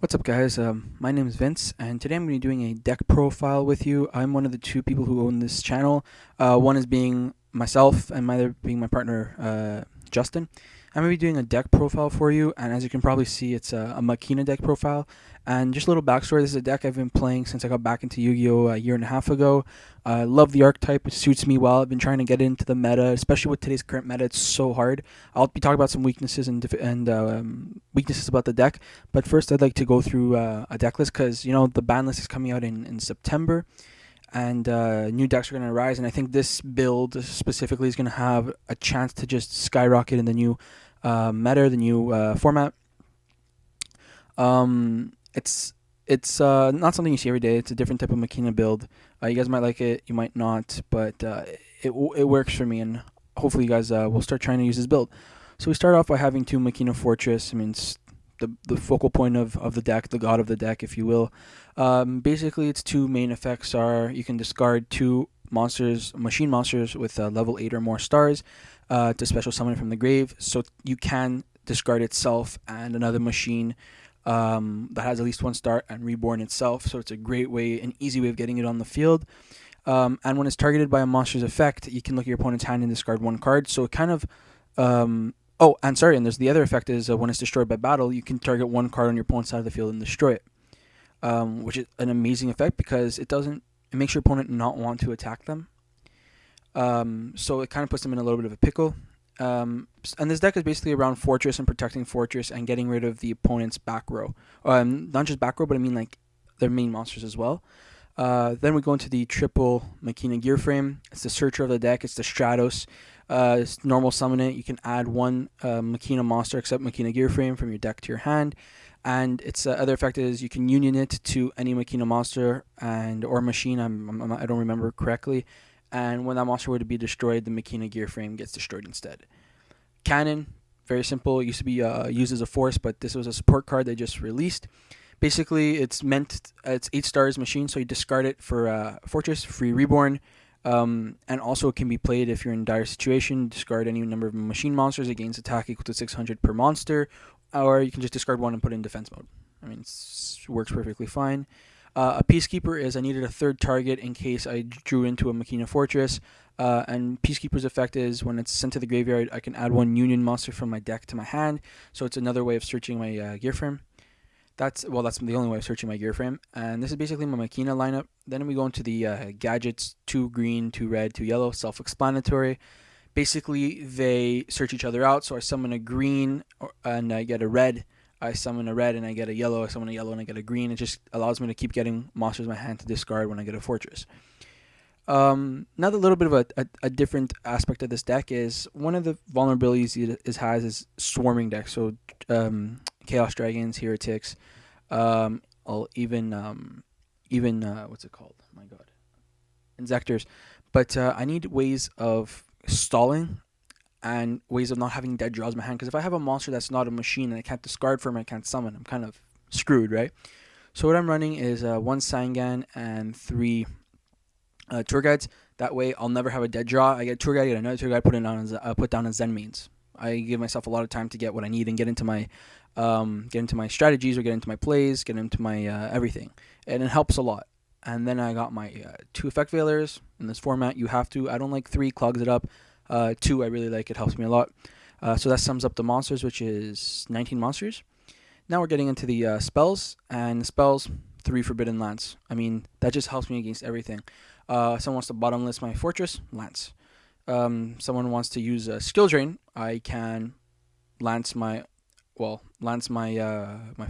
What's up, guys? My name is Vince, and today I'm going to be doing a deck profile with you. I'm one of the two people who own this channel. One is being myself, and my other being my partner, Justin. I'm going to be doing a deck profile for you, and as you can probably see, it's a Machina deck profile. And just a little backstory: this is a deck I've been playing since I got back into Yu-Gi-Oh! A year and a half ago. I love the archetype; it suits me well. I've been trying to get into the meta, especially with today's current meta. It's so hard. I'll be talking about some weaknesses and weaknesses about the deck. But first, I'd like to go through a deck list because the ban list is coming out in September, and new decks are going to arise. And I think this build specifically is going to have a chance to just skyrocket in the new meta, the new format. It's not something you see every day. It's a different type of Machina build. You guys might like it, you might not, but it works for me, and hopefully you guys will start trying to use this build. So we start off by having two Machina Fortress. I mean, it's the focal point of the deck, the god of the deck, if you will. Basically, its two main effects are you can discard two monsters, machine monsters with level 8 or more stars to special summon it from the grave. So you can discard itself and another machine that has at least one star and reborn itself. So it's a great way, an easy way of getting it on the field. And when it's targeted by a monster's effect, you can look at your opponent's hand and discard one card. So it kind of and there's the other effect is when it's destroyed by battle, you can target one card on your opponent's side of the field and destroy it, which is an amazing effect because it makes your opponent not want to attack them. So it kind of puts them in a little bit of a pickle. And this deck is basically around Fortress and protecting Fortress and getting rid of the opponent's back row. Not just back row, but I mean like their main monsters as well. Then we go into the triple Machina gear frame. It's the Searcher of the deck. It's the Stratos. It's normal summon it. You can add one Machina monster except Machina gear frame from your deck to your hand. And its other effect is you can union it to any Machina monster or machine. I don't remember correctly. And when that monster were to be destroyed, the Machina gear frame gets destroyed instead. Cannon, very simple. It used to be used as a force, but this was a support card they just released. Basically, it's 8 stars machine, so you discard it for Fortress, free reborn. And also it can be played if you're in dire situation. Discard any number of machine monsters. It gains attack equal to 600 per monster. Or you can just discard one and put it in defense mode. I mean, it works perfectly fine. A Peacekeeper is I needed a third target in case I drew into a Machina Fortress. And Peacekeeper's effect is when it's sent to the graveyard, I can add one Union monster from my deck to my hand. So it's another way of searching my gear frame. That's the only way of searching my gear frame. And this is basically my Machina lineup. Then we go into the gadgets, 2 green, 2 red, 2 yellow, self-explanatory. Basically, they search each other out. So I summon a green and I get a red. I summon a red and I get a yellow. I summon a yellow and I get a green. It just allows me to keep getting monsters in my hand to discard when I get a fortress. Now, a little bit of a different aspect of this deck is one of the vulnerabilities it has is swarming decks. So Chaos Dragons, Heretics, even what's it called? Oh my God, Inzectors. But I need ways of stalling and ways of not having dead draws in my hand. Because if I have a monster that's not a machine and I can't discard from it, I can't summon, I'm kind of screwed, right? So what I'm running is 1 Sangan and 3 tour guides. That way I'll never have a dead draw. I get tour guide, I get another tour guide, put down as Zen mains. I give myself a lot of time to get what I need and get into my strategies or get into my plays, get into my everything, and it helps a lot. And then I got my 2 effect veilers in this format. You have to. I don't like 3, clogs it up. 2, I really like. It helps me a lot. So that sums up the monsters, which is 19 monsters. Now we're getting into the spells, and the spells, 3 Forbidden Lance. I mean, that just helps me against everything. Someone wants to bottomless my fortress, Lance. Someone wants to use a skill drain, I can lance my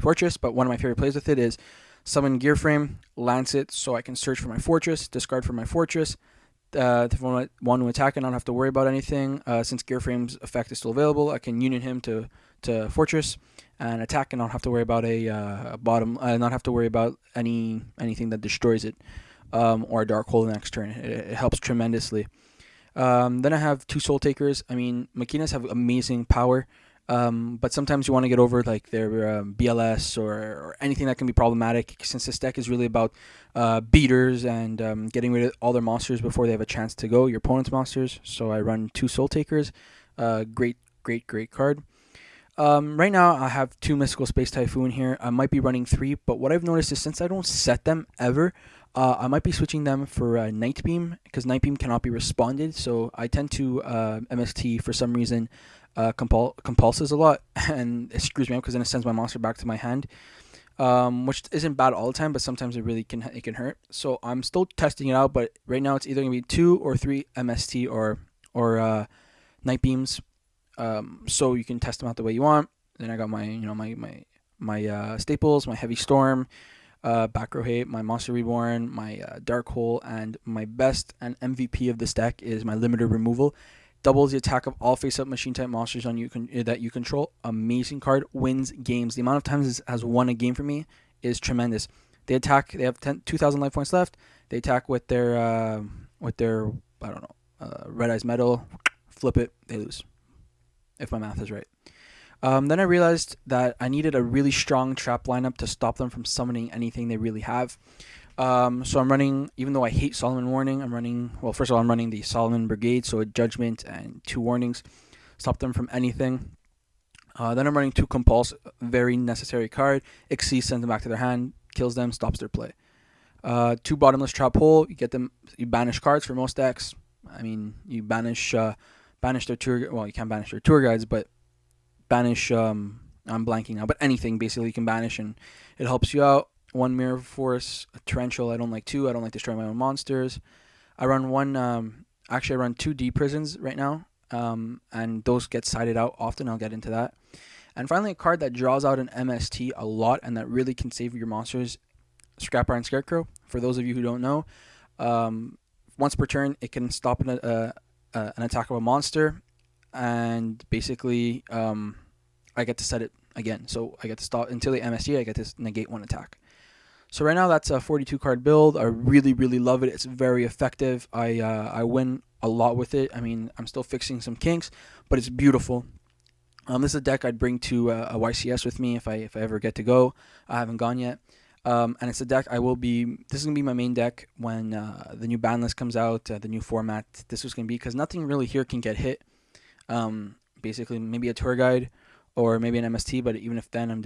fortress, but one of my favorite plays with it is summon gear frame, lance it so I can search for my fortress, discard for my fortress. If I want to attack and not have to worry about anything, since gear frame's effect is still available, I can union him to fortress and attack and not have to worry about not have to worry about anything that destroys it, or a dark hole the next turn. It helps tremendously. Then I have 2 Soul Takers. I mean, Machinas have amazing power, but sometimes you want to get over like their BLS or anything that can be problematic, since this deck is really about beaters and getting rid of all their monsters before they have a chance to go, your opponent's monsters. So I run 2 Soul Takers. Great card. Right now I have 2 Mystical Space Typhoon here. I might be running 3, but what I've noticed is since I don't set them ever, I might be switching them for Night Beam because Night Beam cannot be responded. So I tend to MST for some reason compulses a lot, and it screws me up because then it sends my monster back to my hand, which isn't bad all the time, but sometimes it can hurt. So I'm still testing it out, but right now it's either gonna be 2 or 3 MST or Night Beams. So you can test them out the way you want. Then I got my my staples, my Heavy Storm, Back Row Hate, my Monster Reborn, my Dark Hole, and my best and MVP of this deck is my Limited Removal. Doubles the attack of all face-up machine-type monsters on you that you control. Amazing card, wins games. The amount of times it has won a game for me is tremendous. They attack. They have 2,000 life points left. They attack with their I don't know, Red Eyes Metal. Flip it, they lose. If my math is right. Then I realized that I needed a really strong trap lineup to stop them from summoning anything they really have. So I'm running, even though I hate Solomon Warning, first of all, I'm running the Solomon Brigade, so a Judgment and 2 Warnings. Stop them from anything. Then I'm running 2 Compulse, very necessary card. Xyz sends them back to their hand, kills them, stops their play. 2 Bottomless Trap Hole, you banish cards for most decks. I mean, you banish their tour, well, you can't banish their tour guides, but banish, I'm blanking now, but anything basically you can banish and it helps you out. 1 Mirror Force, a Torrential, I don't like 2, I don't like destroying my own monsters. I run 2 D Prisons right now, and those get sided out often, I'll get into that. And finally, a card that draws out an MST a lot and that really can save your monsters, Scrap Iron Scarecrow. For those of you who don't know, once per turn, it can stop an attack of a monster, and basically I get to set it again. So I get to stop until the MST, I get to negate 1 attack. So right now that's a 42 card build. I really, really love it. It's very effective. I win a lot with it. I mean, I'm still fixing some kinks, but it's beautiful. This is a deck I'd bring to a YCS with me if I ever get to go. I haven't gone yet. And it's a deck this is going to be my main deck when the new ban list comes out, the new format. This is going to be, because nothing really here can get hit. Basically, maybe a tour guide or maybe an MST, but even if then I'm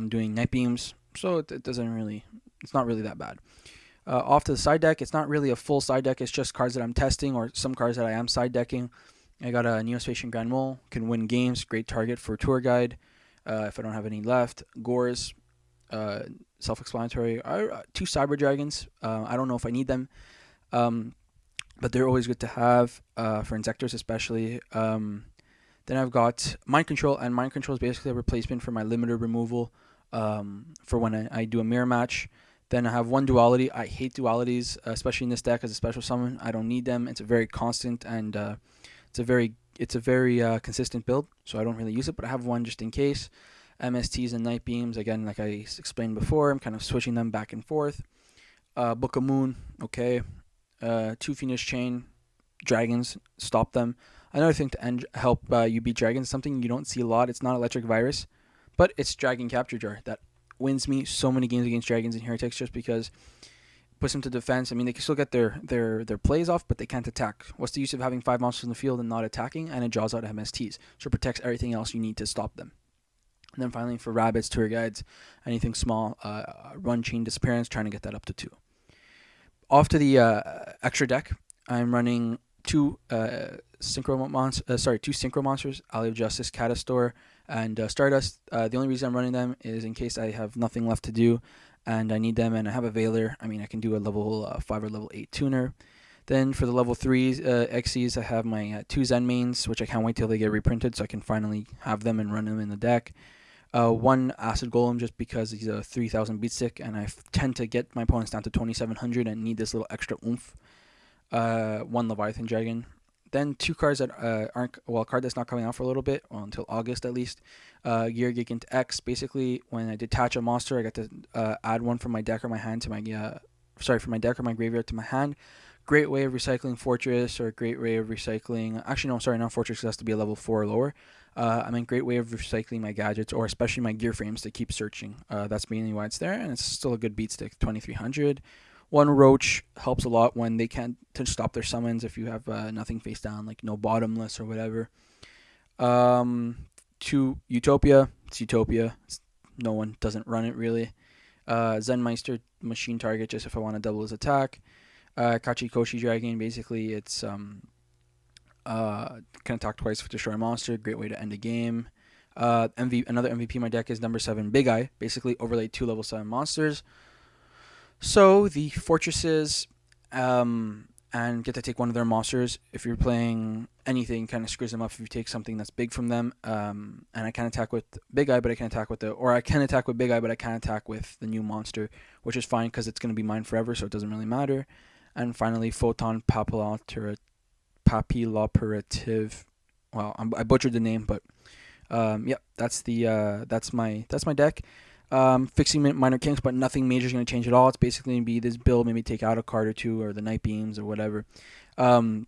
doing Night Beams, so it's not really that bad. Off to the side deck, it's not really a full side deck, it's just cards that I'm testing or some cards that I am side decking. I got a Neospatian Grand Mole, can win games, great target for tour guide if I don't have any left. Gores, self-explanatory. 2 Cyber Dragons, I don't know if I need them, but they're always good to have for Insectors especially. Then I've got Mind Control, and Mind Control is basically a replacement for my Limited Removal for when I do a mirror match. Then I have 1 Duality. I hate dualities, especially in this deck as a special summon. I don't need them. It's a very constant and it's a very consistent build, so I don't really use it, but I have 1 just in case. MSTs and Night Beams, again, like I explained before, I'm kind of switching them back and forth. Book of Moon, okay. 2 Phoenix Chain, Dragons, stop them. Another thing to help you beat dragons, something you don't see a lot. It's not Electric Virus, but it's Dragon Capture Jar that wins me so many games against dragons and heretics just because it puts them to defense. I mean, they can still get their plays off, but they can't attack. What's the use of having 5 monsters in the field and not attacking? And it draws out MSTs, so it protects everything else you need to stop them. And then finally, for rabbits, tour guides, anything small, run Chain Disappearance, trying to get that up to 2. Off to the extra deck, I'm running 2 synchro monsters, Alley of Justice, Catastor, and Stardust. The only reason I'm running them is in case I have nothing left to do and I need them, and I have a Veiler. I mean, I can do a level 5 or level 8 tuner. Then for the level 3 Xyz, I have my 2 Zen mains, which I can't wait till they get reprinted so I can finally have them and run them in the deck. 1 Acid Golem, just because he's a 3,000 beat stick, and I tend to get my opponents down to 2,700 and need this little extra oomph. 1 Leviathan Dragon. Then 2 cards that a card that's not coming out for a little bit, well, until August at least. Gear Gigant X. Basically, when I detach a monster, I get to add 1 from my deck or my hand to my from my deck or my graveyard to my hand. Great way of recycling Fortress, or a great way of recycling. Actually, no, sorry, not Fortress. It has to be a level 4 or lower. I mean, great way of recycling my gadgets, or especially my gear frames, to keep searching. That's mainly why it's there, and it's still a good beat stick. 2,300. 1 Roach helps a lot when they can't to stop their summons if you have nothing face down, like no Bottomless or whatever. 2 2 Utopia. It's Utopia. No one doesn't run it really. Zenmeister machine target just if I want to double his attack. Kachikoshi Dragon, basically it's can attack twice for destroy a monster. Great way to end a game. Another MVP in my deck is number 7 Big Eye. Basically overlay 2 level 7 monsters. So the fortresses and get to take one of their monsters. If you're playing anything, kind of screws them up if you take something that's big from them. And I can attack with Big Eye, but I can attack with I can attack with Big Eye, but I can't attack with the new monster, which is fine because it's going to be mine forever, so it doesn't really matter. And finally, Photon Papilloperative. Well, I butchered the name, but that's my deck. Fixing minor kinks, but nothing major is going to change at all. It's basically going to be this build, maybe take out a card or two, or the Night Beams or whatever. Love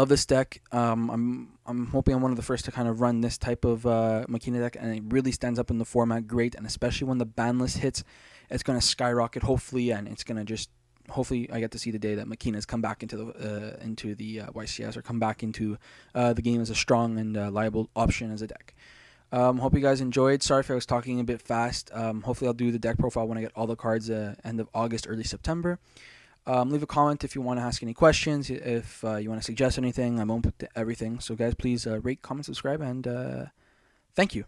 this deck. I'm hoping I'm one of the first to kind of run this type of Machina deck, and it really stands up in the format great. And especially when the ban list hits, it's going to skyrocket hopefully, and it's going to just hopefully I get to see the day that Machina's come back into the YCS or come back into the game as a strong and liable option as a deck. Hope you guys enjoyed. Sorry if I was talking a bit fast. Hopefully I'll do the deck profile when I get all the cards end of August, early September. Leave a comment if you want to ask any questions. If you want to suggest anything, I'm open to everything. So guys, please rate, comment, subscribe, and thank you.